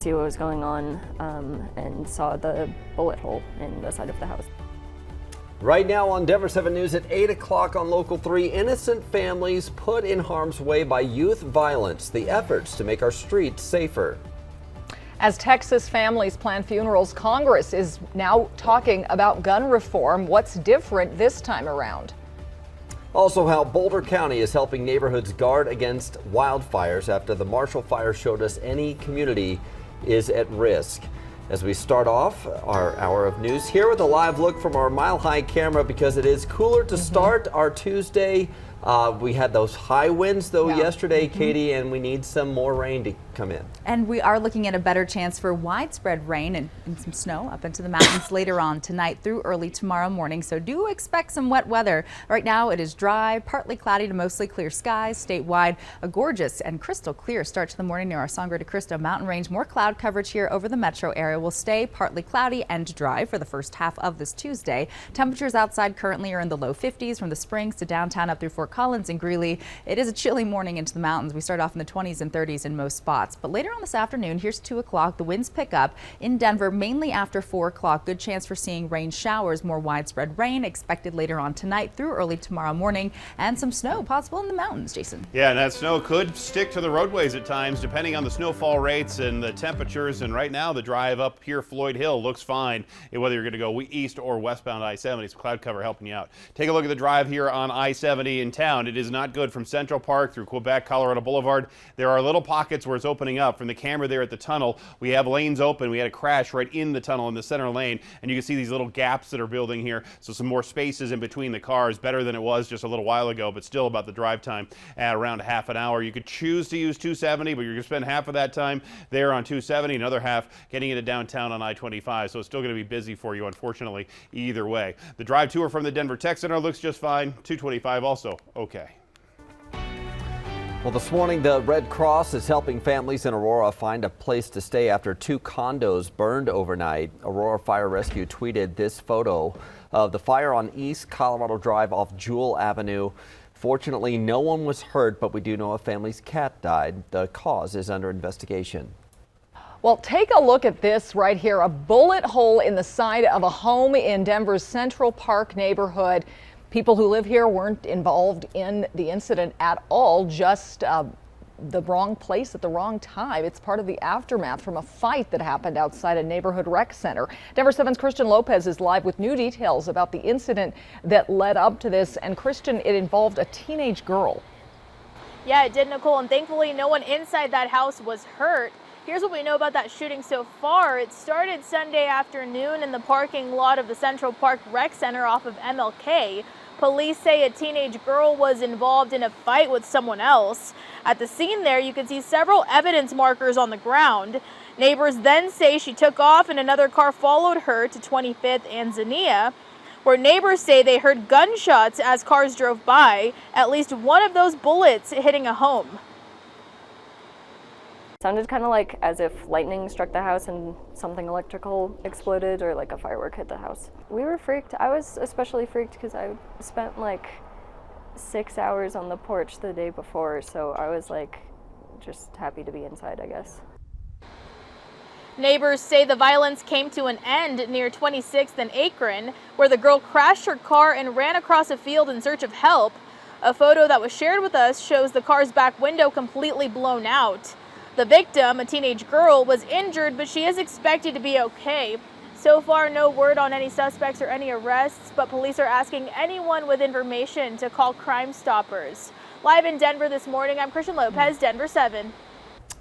See what was going on and saw the bullet hole in the side of the house. Right now on Denver 7 News at 8 o'clock on Local 3, innocent families put in harm's way by youth violence, the efforts to make our streets safer. As Texas families plan funerals, Congress is now talking about gun reform. What's different this time around? Also, how Boulder County is helping neighborhoods guard against wildfires after the Marshall Fire showed us any community is at risk. As we start off our hour of news here with a live look from our Mile High camera, because it is cooler to start our Tuesday. We had those high winds though yesterday, Katie, and we need some more rain to come in. And we are looking at a better chance for widespread rain and some snow up into the mountains later on tonight through early tomorrow morning. So do expect some wet weather. Right now it is dry, partly cloudy to mostly clear skies. Statewide, a gorgeous and crystal clear start to the morning near our Sangre de Cristo mountain range. More cloud coverage here over the metro area. Will stay partly cloudy and dry for the first half of this Tuesday. Temperatures outside currently are in the low 50s from the Springs to downtown up through Fort Collins and Greeley. It is a chilly morning into the mountains. We start off in the 20s and 30s in most spots. But later on this afternoon, here's 2 o'clock. The winds pick up in Denver mainly after 4 o'clock. Good chance for seeing rain showers. More widespread rain expected later on tonight through early tomorrow morning, and some snow possible in the mountains, Jason. Yeah, and that snow could stick to the roadways at times depending on the snowfall rates and the temperatures. And right now the drive up here Floyd Hill looks fine, whether you're going to go east or westbound I-70. Some cloud cover helping you out. Take a look at the drive here on I-70 in town. It is not good from Central Park through Quebec, Colorado Boulevard. There are little pockets where it's opening up. From the camera there at the tunnel, we have lanes open. We had a crash right in the tunnel in the center lane, and you can see these little gaps that are building here. So some more spaces in between the cars, better than it was just a little while ago, but still about the drive time at around half an hour. You could choose to use 270, but you're going to spend half of that time there on 270, another half getting into downtown on I-25. So it's still going to be busy for you, unfortunately, either way. The drive to or from the Denver Tech Center looks just fine. 225 also okay. Well, this morning the Red Cross is helping families in Aurora find a place to stay after 2 condos burned overnight. Aurora Fire Rescue tweeted this photo of the fire on East Colorado Drive off Jewel Avenue. Fortunately, no one was hurt, but we do know a family's cat died. The cause is under investigation. Well, take a look at this right here. A bullet hole in the side of a home in Denver's Central Park neighborhood. People who live here weren't involved in the incident at all, just the wrong place at the wrong time. It's part of the aftermath from a fight that happened outside a neighborhood rec center. Denver 7's Christian Lopez is live with new details about the incident that led up to this. And Christian, it involved a teenage girl. Yeah, it did, Nicole, and thankfully no one inside that house was hurt. Here's what we know about that shooting so far. It started Sunday afternoon in the parking lot of the Central Park Rec Center off of MLK. Police say a teenage girl was involved in a fight with someone else. At the scene there, you can see several evidence markers on the ground. Neighbors then say she took off and another car followed her to 25th and Zinnia, where neighbors say they heard gunshots as cars drove by, at least one of those bullets hitting a home. Sounded kind of like as if lightning struck the house and something electrical exploded, or like a firework hit the house. We were freaked. I was especially freaked because I spent like 6 hours on the porch the day before, so I was like just happy to be inside, I guess. Neighbors say the violence came to an end near 26th and Akron, where the girl crashed her car and ran across a field in search of help. A photo that was shared with us shows the car's back window completely blown out. The victim, a teenage girl, was injured, but she is expected to be okay. So far, no word on any suspects or any arrests, but police are asking anyone with information to call Crime Stoppers. Live in Denver this morning, I'm Christian Lopez, Denver 7.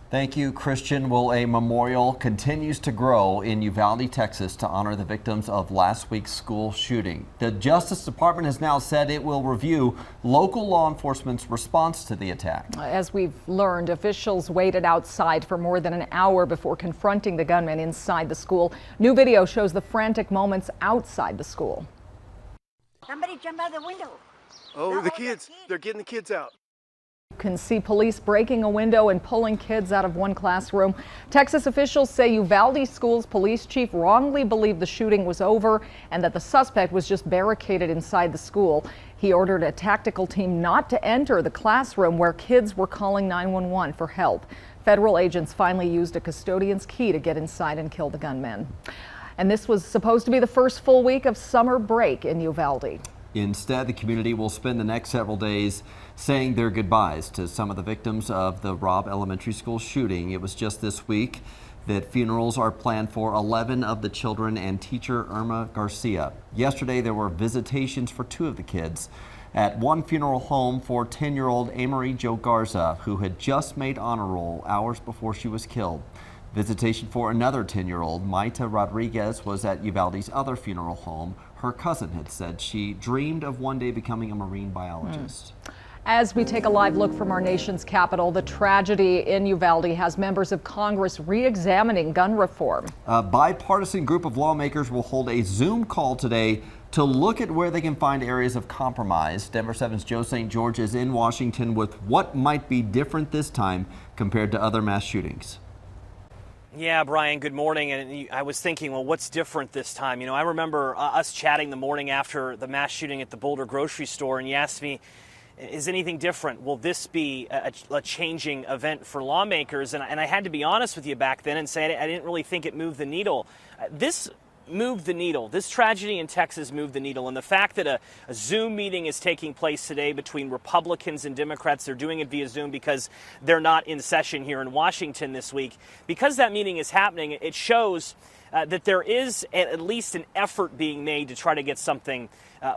Thank you, Christian. Well, a memorial continues to grow in Uvalde, Texas, to honor the victims of last week's school shooting. The Justice Department has now said it will review local law enforcement's response to the attack. As we've learned, officials waited outside for more than an hour before confronting the gunman inside the school. New video shows the frantic moments outside the school. Somebody jump out the window. Oh, the kids. They're getting the kids out. You can see police breaking a window and pulling kids out of one classroom. Texas officials say Uvalde Schools police chief wrongly believed the shooting was over and that the suspect was just barricaded inside the school. He ordered a tactical team not to enter the classroom where kids were calling 911 for help. Federal agents finally used a custodian's key to get inside and kill the gunman. And this was supposed to be the first full week of summer break in Uvalde. Instead, the community will spend the next several days saying their goodbyes to some of the victims of the Robb Elementary School shooting. It was just this week that funerals are planned for 11 of the children and teacher Irma Garcia. Yesterday, there were visitations for 2 of the kids at one funeral home for 10-year-old Amory Jo Garza, who had just made honor roll hours before she was killed. Visitation for another 10-year-old, Maita Rodriguez, was at Uvalde's other funeral home. Her cousin had said she dreamed of one day becoming a marine biologist. As we take a live look from our nation's capital, the tragedy in Uvalde has members of Congress re-examining gun reform. A bipartisan group of lawmakers will hold a Zoom call today to look at where they can find areas of compromise. Denver 7's Joe St. George is in Washington with what might be different this time compared to other mass shootings. Yeah, Brian, good morning. And I was thinking, well, what's different this time? You know, I remember us chatting the morning after the mass shooting at the Boulder grocery store, and you asked me, is anything different? Will this be a changing event for lawmakers? And I had to be honest with you back then and say I didn't really think it moved the needle. This moved the needle. This tragedy in Texas moved the needle. And the fact that a Zoom meeting is taking place today between Republicans and Democrats, they're doing it via Zoom because they're not in session here in Washington this week. Because that meeting is happening, it shows that there is at least an effort being made to try to get something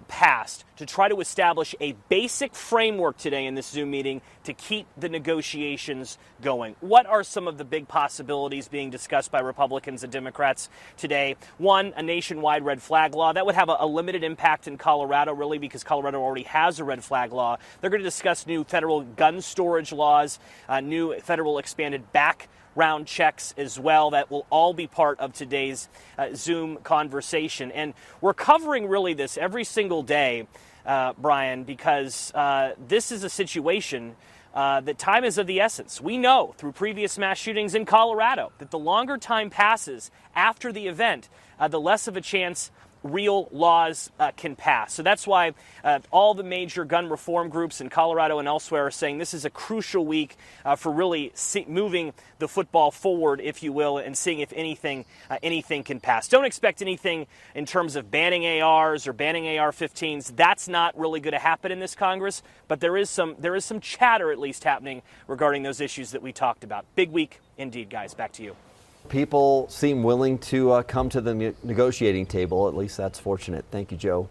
passed, to try to establish a basic framework today in this Zoom meeting to keep the negotiations going. What are some of the big possibilities being discussed by Republicans and Democrats today? One, a nationwide red flag law. That would have a limited impact in Colorado, really, because Colorado already has a red flag law. They're going to discuss new federal gun storage laws, new federal expanded background checks as well. That will all be part of today's Zoom conversation. And we're covering really this every single day, Brian, because this is a situation that time is of the essence. We know through previous mass shootings in Colorado that the longer time passes after the event, the less of a chance real laws can pass. So that's why all the major gun reform groups in Colorado and elsewhere are saying this is a crucial week for really moving the football forward, if you will, and seeing if anything can pass. Don't expect anything in terms of banning ARs or banning AR-15s. That's not really going to happen in this Congress, but there is some chatter at least happening regarding those issues that we talked about. Big week indeed, guys. Back to you. People seem willing to come to the negotiating table. At least that's fortunate. Thank you, Joe.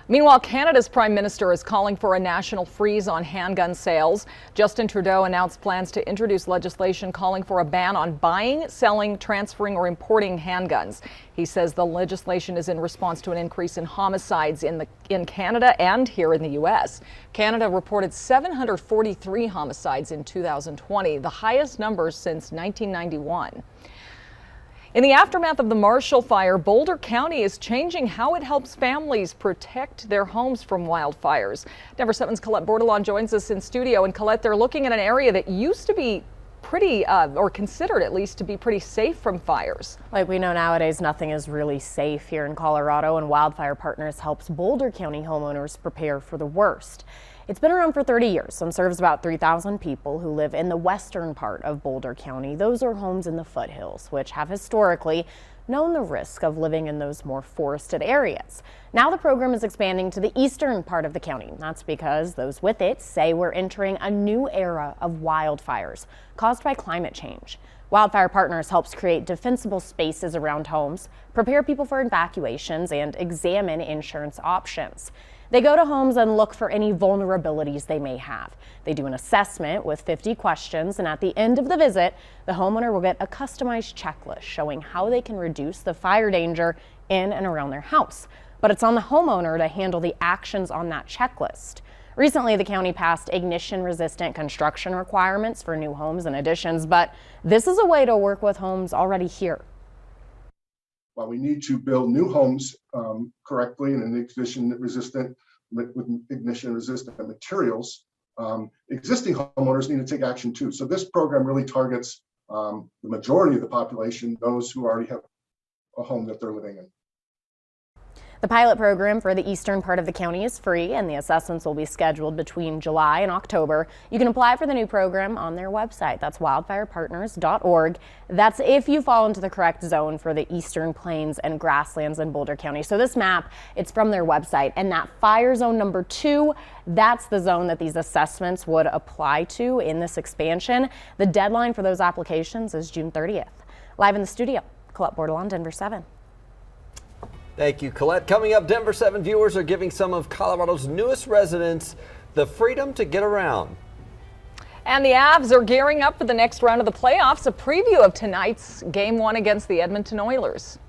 Meanwhile, Canada's Prime Minister is calling for a national freeze on handgun sales. Justin Trudeau announced plans to introduce legislation calling for a ban on buying, selling, transferring, or importing handguns. He says the legislation is in response to an increase in homicides in Canada and here in the U.S. Canada reported 743 homicides in 2020, the highest numbers since 1991. In the aftermath of the Marshall Fire, Boulder County is changing how it helps families protect their homes from wildfires. Denver 7's Colette Bordelon joins us in studio. And Colette, they're looking at an area that used to be pretty, or considered at least to be pretty safe from fires. Like we know nowadays, nothing is really safe here in Colorado, and Wildfire Partners helps Boulder County homeowners prepare for the worst. It's been around for 30 years and serves about 3,000 people who live in the western part of Boulder County. Those are homes in the foothills, which have historically known the risk of living in those more forested areas. Now the program is expanding to the eastern part of the county. That's because those with it say we're entering a new era of wildfires caused by climate change. Wildfire Partners helps create defensible spaces around homes, prepare people for evacuations, and examine insurance options. They go to homes and look for any vulnerabilities they may have. They do an assessment with 50 questions, and at the end of the visit, the homeowner will get a customized checklist showing how they can reduce the fire danger in and around their house. But it's on the homeowner to handle the actions on that checklist. Recently, the county passed ignition-resistant construction requirements for new homes and additions, but this is a way to work with homes already here. While we need to build new homes correctly and with ignition-resistant materials, existing homeowners need to take action too. So this program really targets the majority of the population, those who already have a home that they're living in. The pilot program for the eastern part of the county is free, and the assessments will be scheduled between July and October. You can apply for the new program on their website. That's wildfirepartners.org. That's if you fall into the correct zone for the eastern plains and grasslands in Boulder County. So this map, it's from their website, and that fire zone number 2, that's the zone that these assessments would apply to in this expansion. The deadline for those applications is June 30th. Live in the studio, Colette Bordelon, Denver 7. Thank you, Colette. Coming up, Denver 7 viewers are giving some of Colorado's newest residents the freedom to get around. And the Avs are gearing up for the next round of the playoffs. A preview of tonight's Game 1 against the Edmonton Oilers.